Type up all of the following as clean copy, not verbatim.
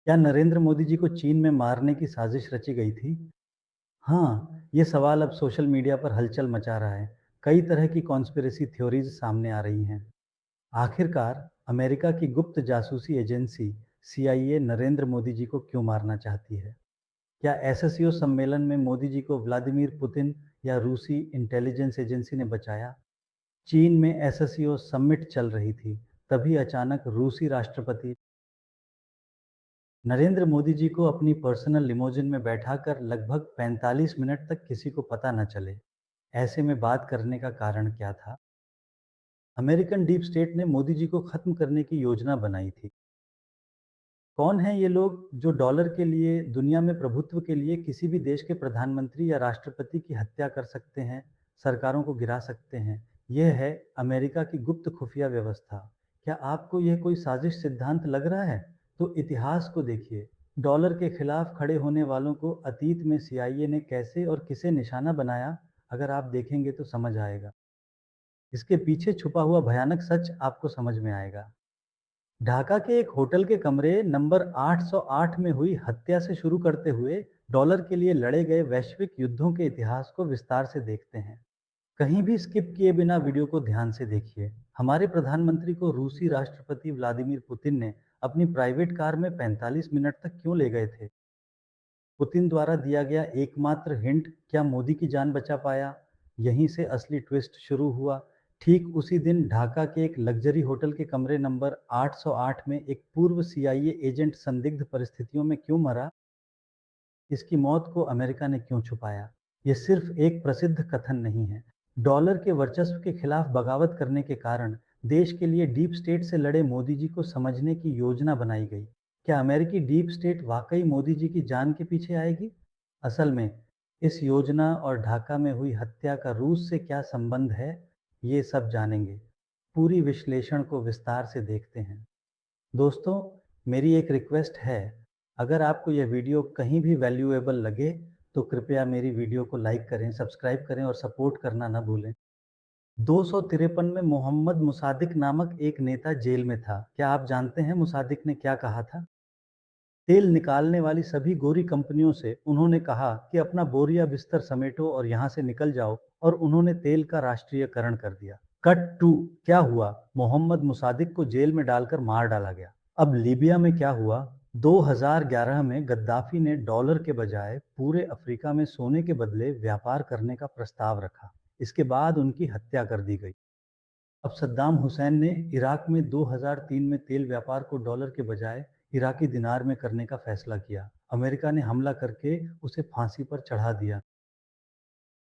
क्या नरेंद्र मोदी जी को चीन में मारने की साजिश रची गई थी? हाँ, ये सवाल अब सोशल मीडिया पर हलचल मचा रहा है। कई तरह की कॉन्स्पिरेसी थ्योरीज सामने आ रही हैं। आखिरकार अमेरिका की गुप्त जासूसी एजेंसी सीआईए नरेंद्र मोदी जी को क्यों मारना चाहती है? क्या एससीओ सम्मेलन में मोदी जी को व्लादिमीर पुतिन या रूसी इंटेलिजेंस एजेंसी ने बचाया? चीन में एससीओ समिट चल रही थी, तभी अचानक रूसी राष्ट्रपति नरेंद्र मोदी जी को अपनी पर्सनल लिमोजिन में बैठाकर लगभग 45 मिनट तक किसी को पता न चले। ऐसे में बात करने का कारण क्या था? अमेरिकन डीप स्टेट ने मोदी जी को खत्म करने की योजना बनाई थी। कौन है ये लोग जो डॉलर के लिए, दुनिया में प्रभुत्व के लिए किसी भी देश के प्रधानमंत्री या राष्ट्रपति की हत्या कर सकते हैं, सरकारों को गिरा सकते हैं? यह है अमेरिका की गुप्त खुफिया व्यवस्था। क्या आपको यह कोई साजिश सिद्धांत लग रहा है? तो इतिहास को देखिए। डॉलर के खिलाफ खड़े होने वालों को अतीत में सीआईए ने कैसे और किसे निशाना बनाया, अगर आप देखेंगे तो समझ आएगा। इसके पीछे छुपा हुआ भयानक सच आपको समझ में आएगा। ढाका के एक होटल के कमरे नंबर 808 में हुई हत्या से शुरू करते हुए डॉलर के लिए लड़े गए वैश्विक युद्धों के इतिहास को विस्तार से देखते हैं। कहीं भी स्किप किए बिना वीडियो को ध्यान से देखिए। हमारे प्रधानमंत्री को रूसी राष्ट्रपति व्लादिमीर पुतिन ने अपनी प्राइवेट कार में 45 मिनट तक क्यों ले गए थे? पुतिन द्वारा दिया गया एकमात्र हिंट क्या मोदी की जान बचा पाया? यहीं से असली ट्विस्ट शुरू हुआ। ठीक उसी दिन ढाका के एक लग्जरी होटल के कमरे नंबर 808 में एक पूर्व सीआईए एजेंट संदिग्ध परिस्थितियों में क्यों मरा? इसकी मौत को अमेरिका ने क्यों छुपाया? ये सिर्फ एक प्रसिद्ध कथन नहीं है। डॉलर के वर्चस्व के खिलाफ बगावत करने के कारण देश के लिए डीप स्टेट से लड़े मोदी जी को समझने की योजना बनाई गई। क्या अमेरिकी डीप स्टेट वाकई मोदी जी की जान के पीछे आएगी? असल में इस योजना और ढाका में हुई हत्या का रूस से क्या संबंध है, ये सब जानेंगे। पूरी विश्लेषण को विस्तार से देखते हैं। दोस्तों, मेरी एक रिक्वेस्ट है, अगर आपको यह वीडियो कहीं भी वैल्यूएबल लगे तो कृपया मेरी वीडियो को लाइक करें, सब्सक्राइब करें और सपोर्ट करना ना भूलें। 253 में मोहम्मद मुसादिक नामक एक नेता जेल में था। क्या आप जानते हैं मुसादिक ने क्या कहा था? तेल निकालने वाली सभी गोरी कंपनियों से उन्होंने कहा कि अपना बोरिया बिस्तर समेटो और यहाँ से निकल जाओ, और उन्होंने तेल का राष्ट्रीयकरण कर दिया। कट टू, क्या हुआ? मोहम्मद मुसादिक को जेल में डालकर मार डाला गया। अब लीबिया में क्या हुआ? 2011 में गद्दाफी ने डॉलर के बजाय पूरे अफ्रीका में सोने के बदले व्यापार करने का प्रस्ताव रखा। इसके बाद उनकी हत्या कर दी गई। अब सद्दाम हुसैन ने इराक में 2003 में तेल व्यापार को डॉलर के बजाय इराकी दिनार में करने का फैसला किया। अमेरिका ने हमला करके उसे फांसी पर चढ़ा दिया।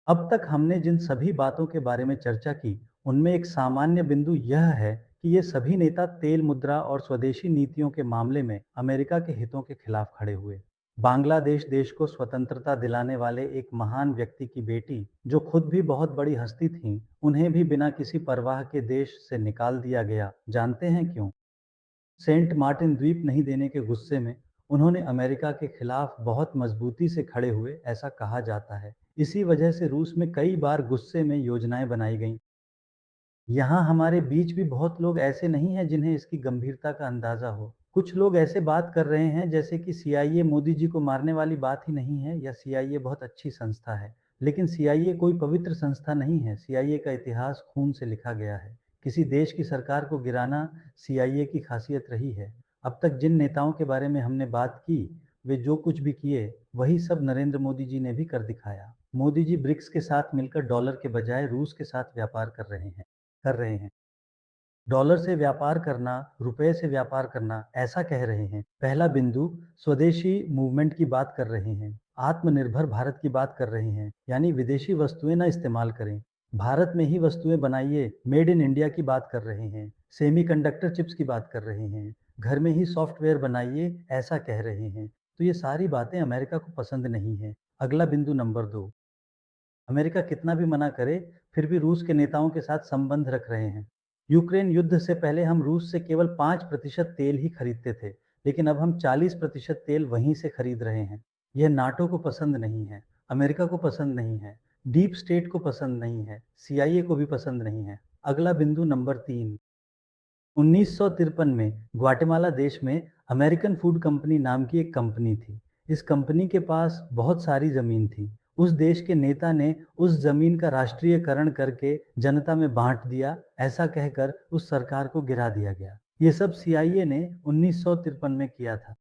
अब तक हमने जिन सभी बातों के बारे में चर्चा की, उनमें एक सामान्य बिंदु यह है कि ये सभी नेता तेल मुद्रा और स्वदेशी नीतियों के मामले में अमेरिका के हितों के खिलाफ खड़े हुए। बांग्लादेश देश को स्वतंत्रता दिलाने वाले एक महान व्यक्ति की बेटी, जो खुद भी बहुत बड़ी हस्ती थीं, उन्हें भी बिना किसी परवाह के देश से निकाल दिया गया। जानते हैं क्यों? सेंट मार्टिन द्वीप नहीं देने के गुस्से में उन्होंने अमेरिका के खिलाफ बहुत मजबूती से खड़े हुए, ऐसा कहा जाता है। इसी वजह से रूस में कई बार गुस्से में योजनाएं बनाई गईं। यहाँ हमारे बीच भी बहुत लोग ऐसे नहीं हैं जिन्हें इसकी गंभीरता का अंदाजा हो। कुछ लोग ऐसे बात कर रहे हैं जैसे कि सीआईए मोदी जी को मारने वाली बात ही नहीं है, या सीआईए बहुत अच्छी संस्था है। लेकिन सीआईए कोई पवित्र संस्था नहीं है। सीआईए का इतिहास खून से लिखा गया है। किसी देश की सरकार को गिराना सीआईए की खासियत रही है। अब तक जिन नेताओं के बारे में हमने बात की, वे जो कुछ भी किए, वही सब नरेंद्र मोदी जी ने भी कर दिखाया। मोदी जी ब्रिक्स के साथ मिलकर डॉलर के बजाय रूस के साथ व्यापार कर रहे हैं। डॉलर से व्यापार करना, रुपए से व्यापार करना, ऐसा कह रहे हैं। पहला बिंदु, स्वदेशी मूवमेंट की बात कर रहे हैं। आत्मनिर्भर भारत की बात कर रहे हैं, यानी विदेशी वस्तुएं ना इस्तेमाल करें, भारत में ही वस्तुएं बनाइए, मेड इन इंडिया की बात कर रहे हैं। सेमीकंडक्टर चिप्स की बात कर रहे हैं, घर में ही सॉफ्टवेयर बनाइए, ऐसा कह रहे हैं। तो ये सारी बातें अमेरिका को पसंद नहीं है। अगला बिंदु नंबर 2, अमेरिका कितना भी मना करे, फिर भी रूस के नेताओं के साथ संबंध रख रहे हैं। यूक्रेन युद्ध से पहले हम रूस से केवल 5% तेल ही खरीदते थे, लेकिन अब हम 40% तेल वहीं से खरीद रहे हैं। यह नाटो को पसंद नहीं है, अमेरिका को पसंद नहीं है, डीप स्टेट को पसंद नहीं है, सीआईए को भी पसंद नहीं है। अगला बिंदु नंबर 3, 1953 में ग्वाटेमाला देश में अमेरिकन फूड कंपनी नाम की एक कंपनी थी। इस कंपनी के पास बहुत सारी ज़मीन थी। उस देश के नेता ने उस ज़मीन का राष्ट्रीयकरण करके जनता में बाँट दिया, ऐसा कहकर उस सरकार को गिरा दिया गया। ये सब सीआईए ने 1953 में किया था।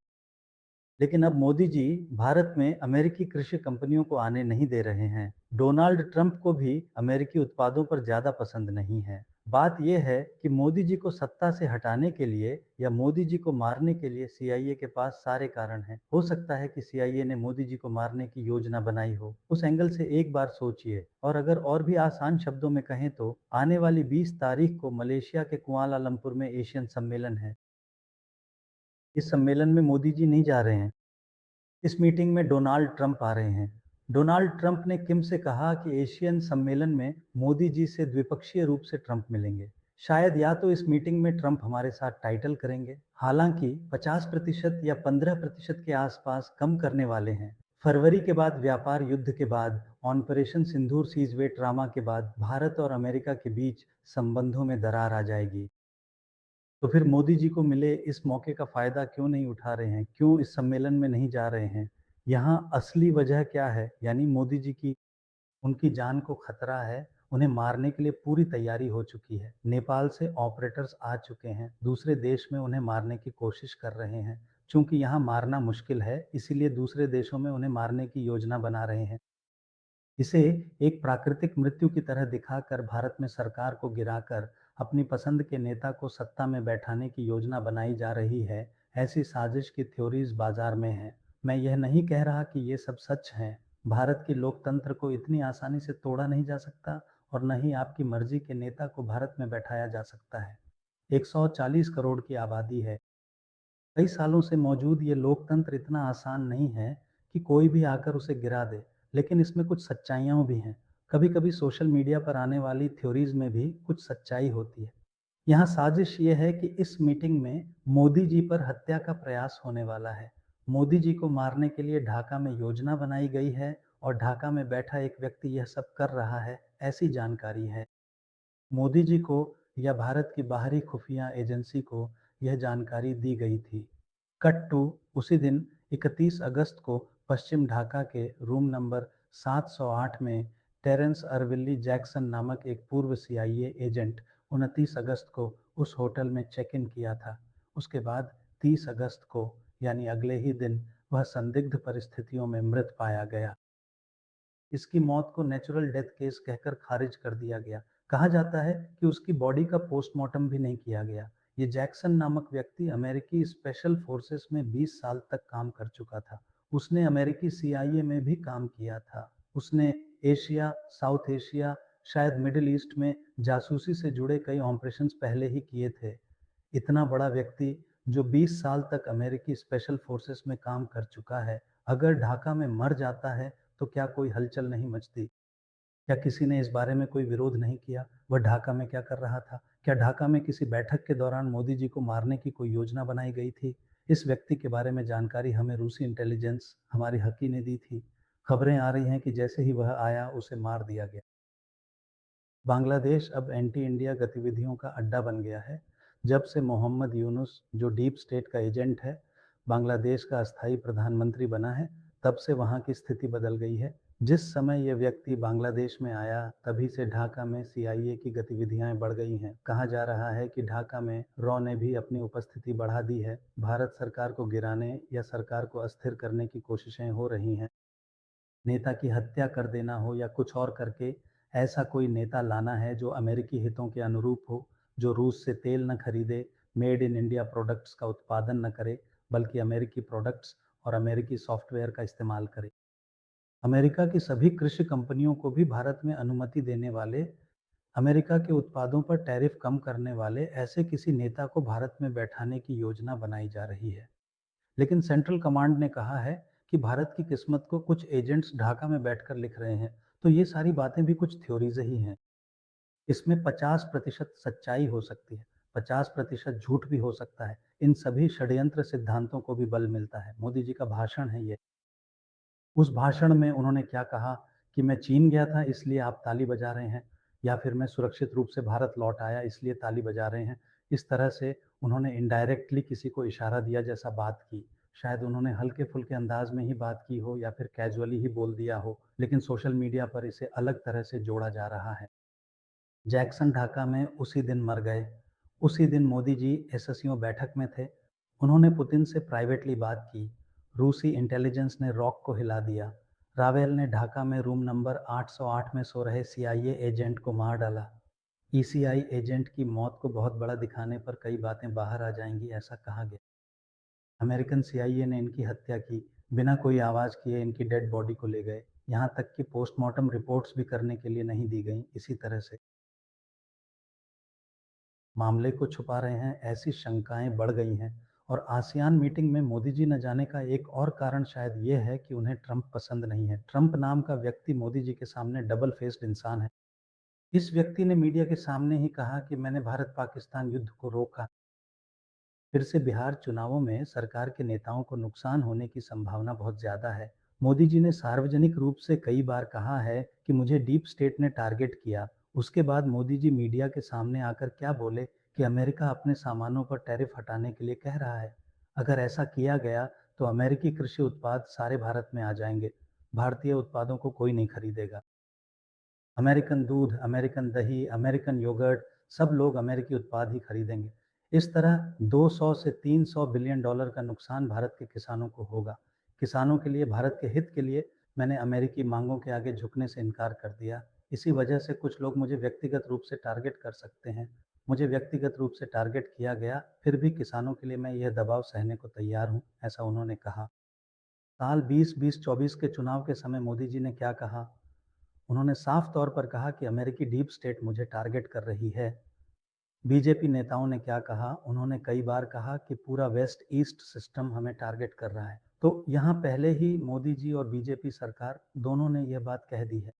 लेकिन अब मोदी जी भारत में अमेरिकी कृषि कंपनियों को आने नहीं दे रहे हैं। डोनाल्ड ट्रंप को भी अमेरिकी उत्पादों पर ज़्यादा पसंद नहीं है। बात यह है कि मोदी जी को सत्ता से हटाने के लिए या मोदी जी को मारने के लिए सीआईए के पास सारे कारण हैं। हो सकता है कि सीआईए ने मोदी जी को मारने की योजना बनाई हो। उस एंगल से एक बार सोचिए। और अगर और भी आसान शब्दों में कहें तो आने वाली 20 तारीख को मलेशिया के कुआलालंपुर में एशियन सम्मेलन है। इस सम्मेलन में मोदी जी नहीं जा रहे हैं। इस मीटिंग में डोनाल्ड ट्रंप आ रहे हैं। डोनाल्ड ट्रंप ने किम से कहा कि एशियन सम्मेलन में मोदी जी से द्विपक्षीय रूप से ट्रंप मिलेंगे। शायद या तो इस मीटिंग में ट्रंप हमारे साथ टाइटल करेंगे, हालांकि 50% या 15% के आसपास कम करने वाले हैं। फरवरी के बाद व्यापार युद्ध के बाद ऑपरेशन सिंदूर सीजवे ड्रामा के बाद भारत और अमेरिका के बीच संबंधों में दरार आ जाएगी। तो फिर मोदी जी को मिले इस मौके का फ़ायदा क्यों नहीं उठा रहे हैं? क्यों इस सम्मेलन में नहीं जा रहे हैं? यहाँ असली वजह क्या है? यानी मोदी जी की उनकी जान को खतरा है, उन्हें मारने के लिए पूरी तैयारी हो चुकी है। नेपाल से ऑपरेटर्स आ चुके हैं, दूसरे देश में उन्हें मारने की कोशिश कर रहे हैं। चूँकि यहाँ मारना मुश्किल है, इसीलिए दूसरे देशों में उन्हें मारने की योजना बना रहे हैं। इसे एक प्राकृतिक मृत्यु की तरह दिखाकर भारत में सरकार को गिराकर अपनी पसंद के नेता को सत्ता में बैठाने की योजना बनाई जा रही है। ऐसी साजिश की थ्योरीज बाजार में हैं। मैं यह नहीं कह रहा कि ये सब सच है। भारत के लोकतंत्र को इतनी आसानी से तोड़ा नहीं जा सकता और न ही आपकी मर्जी के नेता को भारत में बैठाया जा सकता है। 140 करोड़ की आबादी है। कई सालों से मौजूद ये लोकतंत्र इतना आसान नहीं है कि कोई भी आकर उसे गिरा दे। लेकिन इसमें कुछ सच्चाइयाँ भी हैं। कभी कभी सोशल मीडिया पर आने वाली थ्योरीज में भी कुछ सच्चाई होती है। यहाँ साजिश ये है कि इस मीटिंग में मोदी जी पर हत्या का प्रयास होने वाला है। मोदी जी को मारने के लिए ढाका में योजना बनाई गई है और ढाका में बैठा एक व्यक्ति यह सब कर रहा है, ऐसी जानकारी है। मोदी जी को या भारत की बाहरी खुफिया एजेंसी को यह जानकारी दी गई थी। कट टू उसी दिन 31 अगस्त को पश्चिम ढाका के रूम नंबर 708 में टेरेंस अरविल्ली जैक्सन नामक एक पूर्व सीआईए एजेंट 29 अगस्त को उस होटल में चेक इन किया था। उसके बाद 30 अगस्त को यानी अगले ही दिन वह संदिग्ध परिस्थितियों में मृत पाया गया। इसकी मौत को नेचुरल डेथ केस कहकर खारिज कर दिया गया। कहा जाता है कि उसकी बॉडी का पोस्टमार्टम भी नहीं किया गया। ये जैक्सन नामक व्यक्ति अमेरिकी स्पेशल फोर्सेस में 20 साल तक काम कर चुका था। उसने अमेरिकी सीआईए में भी काम किया था। उसने एशिया, साउथ एशिया, शायद मिडिल ईस्ट में जासूसी से जुड़े कई ऑपरेशंस पहले ही किए थे। इतना बड़ा व्यक्ति जो 20 साल तक अमेरिकी स्पेशल फोर्सेस में काम कर चुका है, अगर ढाका में मर जाता है तो क्या कोई हलचल नहीं मचती? क्या किसी ने इस बारे में कोई विरोध नहीं किया? वह ढाका में क्या कर रहा था? क्या ढाका में किसी बैठक के दौरान मोदी जी को मारने की कोई योजना बनाई गई थी? इस व्यक्ति के बारे में जानकारी हमें रूसी इंटेलिजेंस हमारी हकी ने दी थी। खबरें आ रही हैं कि जैसे ही वह आया उसे मार दिया गया। बांग्लादेश अब एंटी इंडिया गतिविधियों का अड्डा बन गया है। जब से मोहम्मद यूनुस, जो डीप स्टेट का एजेंट है, बांग्लादेश का अस्थायी प्रधानमंत्री बना है, तब से वहाँ की स्थिति बदल गई है। जिस समय यह व्यक्ति बांग्लादेश में आया, तभी से ढाका में सीआईए की गतिविधियां बढ़ गई हैं। कहा जा रहा है कि ढाका में रॉ ने भी अपनी उपस्थिति बढ़ा दी है। भारत सरकार को गिराने या सरकार को अस्थिर करने की कोशिशें हो रही हैं। नेता की हत्या कर देना हो या कुछ और करके ऐसा कोई नेता लाना है जो अमेरिकी हितों के अनुरूप हो, जो रूस से तेल न खरीदे, मेड इन इंडिया प्रोडक्ट्स का उत्पादन न करे, बल्कि अमेरिकी प्रोडक्ट्स और अमेरिकी सॉफ्टवेयर का इस्तेमाल करे। अमेरिका की सभी कृषि कंपनियों को भी भारत में अनुमति देने वाले, अमेरिका के उत्पादों पर टैरिफ कम करने वाले ऐसे किसी नेता को भारत में बैठाने की योजना बनाई जा रही है। लेकिन सेंट्रल कमांड ने कहा है कि भारत की किस्मत को कुछ एजेंट्स ढाका में बैठकर लिख रहे हैं। तो ये सारी बातें भी कुछ थ्योरीज ही हैं। इसमें 50% सच्चाई हो सकती है, 50% झूठ भी हो सकता है। इन सभी षड्यंत्र सिद्धांतों को भी बल मिलता है। मोदी जी का भाषण है ये। उस भाषण में उन्होंने क्या कहा कि मैं चीन गया था इसलिए आप ताली बजा रहे हैं, या फिर मैं सुरक्षित रूप से भारत लौट आया इसलिए ताली बजा रहे हैं। इस तरह से उन्होंने इनडायरेक्टली किसी को इशारा दिया जैसा बात की। शायद उन्होंने हल्के-फुल्के अंदाज में ही बात की हो या फिर कैजुअली ही बोल दिया हो, लेकिन सोशल मीडिया पर इसे अलग तरह से जोड़ा जा रहा है। जैक्सन ढाका में उसी दिन मर गए। उसी दिन मोदी जी एससीओ बैठक में थे। उन्होंने पुतिन से प्राइवेटली बात की। रूसी इंटेलिजेंस ने रॉक को हिला दिया। रावेल ने ढाका में रूम नंबर 808 में सो रहे सीआईए एजेंट को मार डाला। ईसीआई एजेंट की मौत को बहुत बड़ा दिखाने पर कई बातें बाहर आ जाएंगी, ऐसा कहा गया। अमेरिकन सीआईए ने इनकी हत्या की। बिना कोई आवाज़ किए इनकी डेड बॉडी को ले गए। यहाँ तक कि पोस्टमार्टम रिपोर्ट्स भी करने के लिए नहीं दी गई। इसी तरह से मामले को छुपा रहे हैं, ऐसी शंकाएं बढ़ गई हैं। और आसियान मीटिंग में मोदी जी न जाने का एक और कारण शायद ये है कि उन्हें ट्रंप पसंद नहीं है। ट्रंप नाम का व्यक्ति मोदी जी के सामने डबल फेस्ड इंसान है। इस व्यक्ति ने मीडिया के सामने ही कहा कि मैंने भारत पाकिस्तान युद्ध को रोका। फिर से बिहार चुनावों में सरकार के नेताओं को नुकसान होने की संभावना बहुत ज़्यादा है। मोदी जी ने सार्वजनिक रूप से कई बार कहा है कि मुझे डीप स्टेट ने टारगेट किया। उसके बाद मोदी जी मीडिया के सामने आकर क्या बोले कि अमेरिका अपने सामानों पर टैरिफ हटाने के लिए कह रहा है। अगर ऐसा किया गया तो अमेरिकी कृषि उत्पाद सारे भारत में आ जाएंगे। भारतीय उत्पादों को कोई नहीं खरीदेगा। अमेरिकन दूध, अमेरिकन दही, अमेरिकन योगर्ट, सब लोग अमेरिकी उत्पाद ही खरीदेंगे। इस तरह 200 से 300 बिलियन डॉलर का नुकसान भारत के किसानों को होगा। किसानों के लिए, भारत के हित के लिए मैंने अमेरिकी मांगों के आगे झुकने से इनकार कर दिया। इसी वजह से कुछ लोग मुझे व्यक्तिगत रूप से टारगेट कर सकते हैं। मुझे व्यक्तिगत रूप से टारगेट किया गया, फिर भी किसानों के लिए मैं यह दबाव सहने को तैयार हूँ, ऐसा उन्होंने कहा। साल 2020-24 के चुनाव के समय मोदी जी ने क्या कहा? उन्होंने साफ तौर पर कहा कि अमेरिकी डीप स्टेट मुझे टारगेट कर रही है। बीजेपी नेताओं ने क्या कहा? उन्होंने कई बार कहा कि पूरा वेस्ट ईस्ट सिस्टम हमें टारगेट कर रहा है। तो यहाँ पहले ही मोदी जी और बीजेपी सरकार दोनों ने यह बात कह दी है।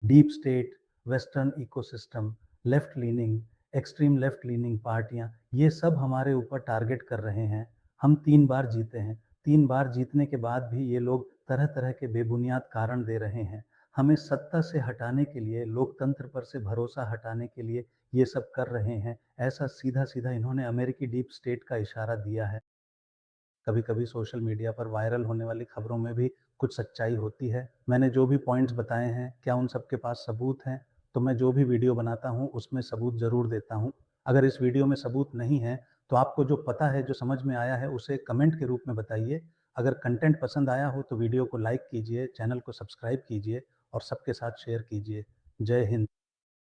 Deep state, western ecosystem, left leaning, extreme left leaning पार्टियां, ये सब हमारे ऊपर टारगेट कर रहे हैं। हम 3 बार जीते हैं। 3 बार जीतने के बाद भी ये लोग तरह तरह के बेबुनियाद कारण दे रहे हैं। हमें सत्ता से हटाने के लिए, लोकतंत्र पर से भरोसा हटाने के लिए ये सब कर रहे हैं। ऐसा सीधा सीधा इन्होंने अमेरिकी डीप स्टेट का इशारा दिया है। कभी कभी सोशल मीडिया पर वायरल होने वाली खबरों में भी कुछ सच्चाई होती है। मैंने जो भी पॉइंट्स बताए हैं, क्या उन सब के पास सबूत हैं? तो मैं जो भी वीडियो बनाता हूँ उसमें सबूत ज़रूर देता हूँ। अगर इस वीडियो में सबूत नहीं है तो आपको जो पता है, जो समझ में आया है, उसे कमेंट के रूप में बताइए। अगर कंटेंट पसंद आया हो तो वीडियो को लाइक कीजिए, चैनल को सब्सक्राइब कीजिए और सबके साथ शेयर कीजिए। जय हिंद।